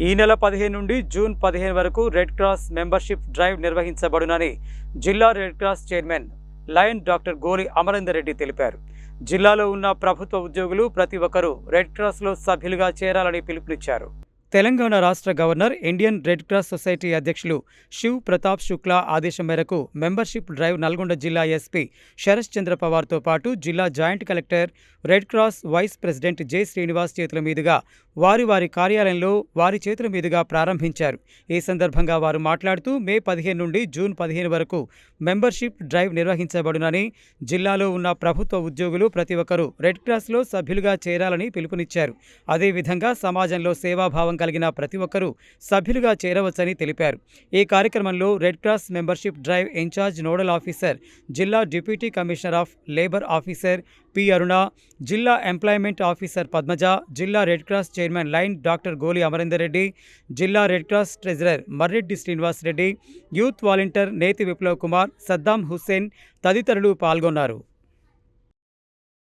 ఈ నెల 15 నుండి జూన్ 15 వరకు రెడ్ క్రాస్ మెంబర్షిప్ డ్రైవ్ నిర్వహించబడునని జిల్లా Red Cross chairman lion doctor Goli Amarender Reddy తెలిపారు. జిల్లాలో ఉన్న ప్రభుత్వ ఉద్యోగులు ప్రతి ఒక్కరూ రెడ్ క్రాస్లో సభ్యులుగా చేరాలని పిలుపునిచ్చారు. తెలంగాణ రాష్ట్ర governor, Indian red cross society అధ్యక్షులు శివ్ ప్రతాప్ శుక్లా ఆదేశం మేరకు మెంబర్షిప్ డ్రైవ్ నల్గొండ జిల్లా ఎస్పీ శరత్ చంద్ర పవార్తో పాటు జిల్లా joint collector, red cross vice president J Srinivas చేతుల మీదుగా వారి కార్యాలయంలో వారి చేతుల మీదుగా ప్రారంభించారు. ఈ సందర్భంగా వారు మాట్లాడుతూ మే 15 నుండి జూన్ 15 వరకు మెంబర్షిప్ డ్రైవ్ నిర్వహించబడునని, జిల్లాలో ఉన్న ప్రభుత్వ ఉద్యోగులు ప్రతి ఒక్కరూ రెడ్ క్రాస్లో సభ్యులుగా చేరాలని పిలుపునిచ్చారు. అదేవిధంగా సమాజంలో సేవాభావం కలిగిన ప్రతి ఒక్కరూ సభ్యులుగా చేరవచ్చని తెలిపారు. ఈ కార్యక్రమంలో Red Cross membership drive incharge nodal officer, జిల్లా deputy commissioner of labour officer P Aruna, జిల్లా ఎంప్లాయ్మెంట్ ఆఫీసర్ పద్మజ, జిల్లా Red Cross chairman lion doctor Goli Amarender Reddy, జిల్లా Red Cross treasurer Marreddy Srinivas Reddy, youth volunteer Neti Viplav Kumar, Saddam Hussain తదితరులు పాల్గొన్నారు.